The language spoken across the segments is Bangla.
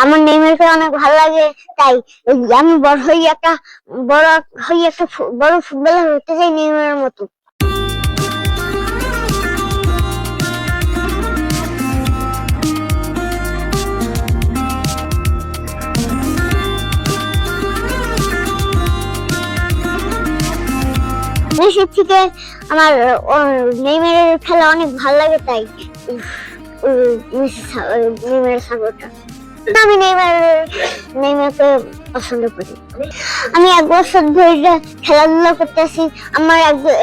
আমার নেইমারকে অনেক ভালো লাগে, তাই আমি বড় হয়ে একটা বড় ফুটবলার হতে চাই নেইমারের মতো। মেসির থেকে আমার নেইমারের খেলা অনেক ভালো লাগে, তাই নেইমারের সাপোর্টার। আমি নেইমারকে পছন্দ করি। আমি 1 বছর ধরে খেলাধুলা করতেছি, আমার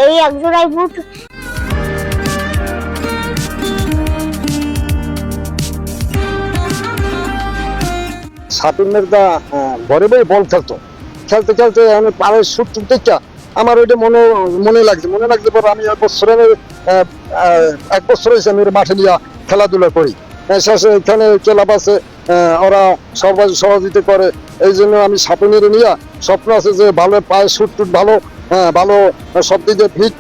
এই এক জোড়াই বুট। সাপিনের দা ঘরে বই বল খেলতে খেলতে আমি পাড়ের শুট দেখা আমার ওইটা মনে লাগছে পরে আমি 1 বছর হয়েছে আমি মাঠে নিয়ে খেলাধুলা করি। শেষে এখানে ক্লাব আছে, ওরা সহযোগিতা করে, এই জন্য আমি সাপিনের নিয়ে স্বপ্ন আছে যে ভালো পায়ে শুট ভালো ভালো সব দিকে ফিট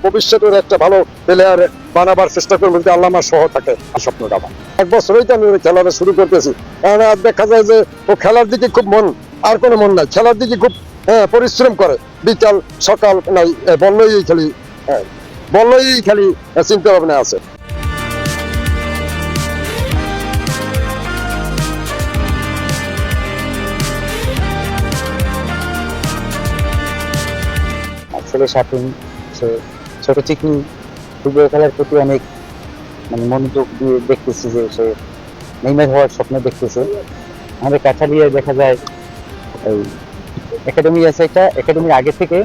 ভবিষ্যতের একটা ভালো প্লেয়ার বানাবার চেষ্টা করবো যদি আল্লাহ আমার সহ থাকে। স্বপ্নটা আমার 1 বছরই তো আমি খেলাটা শুরু করতেছি। দেখা যায় যে ও খেলার দিকে খুব মন, আর কোনো মন নাই, খেলার দিকে খুব পরিশ্রম করে, বিকাল সকাল নাই বললেই খালি চিন্তা ভাবনা আছে। আসলে সাপিন ছোট চিকনি ফুটবল খেলার প্রতি অনেক মনোযোগ দিয়ে দেখতেছি যে সে নেইমার হওয়ার স্বপ্ন দেখতেছে। আমাদের কাঠালিয়ায় দেখা যায় এই একাডেমি আছে, একটা একাডেমির আগে থেকে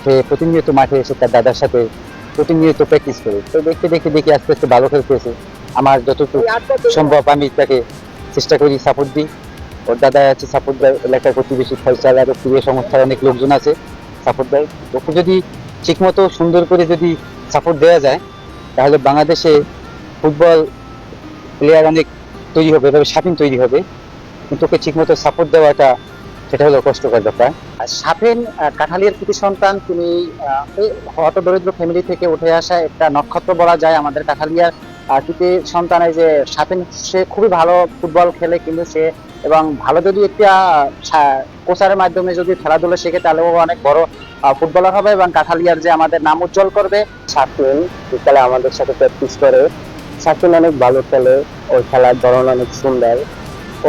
সে প্রতিনিয়ত মাঠে এসে তার দাদার সাথে প্রতিনিয়ত প্র্যাকটিস করে। তো দেখতে দেখে আস্তে আস্তে ভালো খেলতেছে। আমার যতটুকু সম্ভব আমি তাকে চেষ্টা করি সাপোর্ট দিই। ওর দাদা আছে সাপোর্ট দেয়, এলাকার প্রতিবেশী ফয়সাল আরো প্রিয় সংস্থার অনেক লোকজন আছে সাপোর্ট দেয়। ওকে যদি ঠিকমতো সুন্দর করে যদি সাপোর্ট দেওয়া যায় তাহলে বাংলাদেশে ফুটবল প্লেয়ার অনেক তৈরি হবে, এভাবে সাপিন তৈরি হবে। কিন্তু ওকে ঠিকমতো সাপোর্ট দেওয়াটা সেটা হলো কষ্টকর ব্যাপার। সাপিন কাঠালিয়ার কৃতি সন্তান, তিনি হত দরিদ্র ফ্যামিলি থেকে উঠে আসা একটা নক্ষত্র বলা যায় আমাদের কাঠালিয়ার কৃতি সন্তান। এই যে সাপিন, সে খুবই ভালো ফুটবল খেলে, কিন্তু সে এবং ভালো যদি একটা কোচারের মাধ্যমে যদি খেলাধুলা শেখে তাহলে ও অনেক বড় ফুটবলার হবে এবং কাঠালিয়ার যে আমাদের নাম উজ্জ্বল করবে। সাপিন বিকালে আমাদের সাথে প্র্যাকটিস করে। সাপিন অনেক ভালো খেলে, ওর খেলার ধরন অনেক সুন্দর।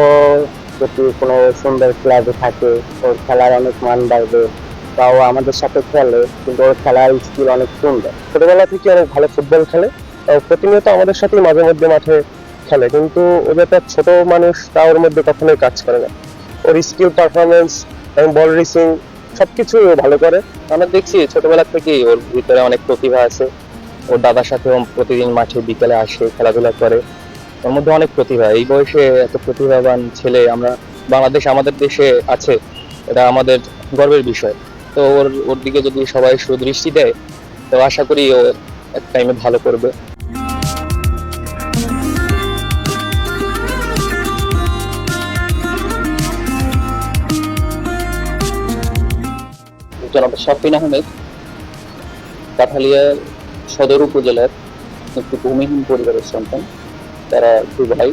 ও যদি কোনো সুন্দর ক্লাবে থাকে ওর খেলার অনেক মান বাড়বে, বা ও আমাদের সাথে খেলে, কিন্তু ওর খেলার স্কিল অনেক সুন্দর। ছোটবেলা থেকে অনেক ভালো ফুটবল খেলে, প্রতিনিয়ত আমাদের সাথে মাঝে মধ্যে মাঠে খেলে, কিন্তু ও একটা ছোট মানুষ, তা ওর মধ্যে কখনোই কাজ করে না। ওর স্কিল, পারফরমেন্স এবং বল রিসিং সবকিছু ভালো করে। আমরা দেখছি ছোটবেলা থেকেই ওর ভিতরে অনেক প্রতিভা আছে। ওর দাদার সাথে প্রতিদিন মাঠে বিকেলে আসে, খেলাধুলা করে। ওর মধ্যে অনেক প্রতিভা, এই বয়সে এত প্রতিভাবান ছেলে আমরা আমাদের দেশে আছে, এটা আমাদের গর্বের বিষয়। তো ওর দিকে যদি সবাই সুদৃষ্টি দেয় তো আশা করি ও এক টাইমে ভালো করবে। জনাব সাপিন আহমেদ কাঠালিয়া সদর উপজেলার একটি ভূমিহীন পরিবারের সন্তান। তারা 2 ভাই।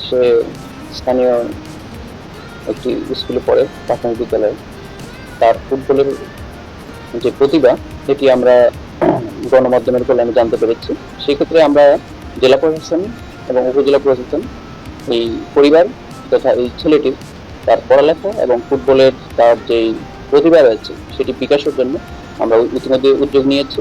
সে স্থানীয় একটি স্কুলে পড়ে, প্রাথমিক বিদ্যালয়ে। তার ফুটবলের যে প্রতিভা এটি আমরা গণমাধ্যমের কল্যাণে জানতে পেরেছি। সেক্ষেত্রে আমরা জেলা প্রশাসন এবং উপজেলা প্রশাসন এই পরিবার তথা এই ছেলেটির তার পড়ালেখা এবং ফুটবলের তার যে প্রতিভা রয়েছে সেটি বিকাশের জন্য আমরা ইতিমধ্যে উদ্যোগ নিয়েছি।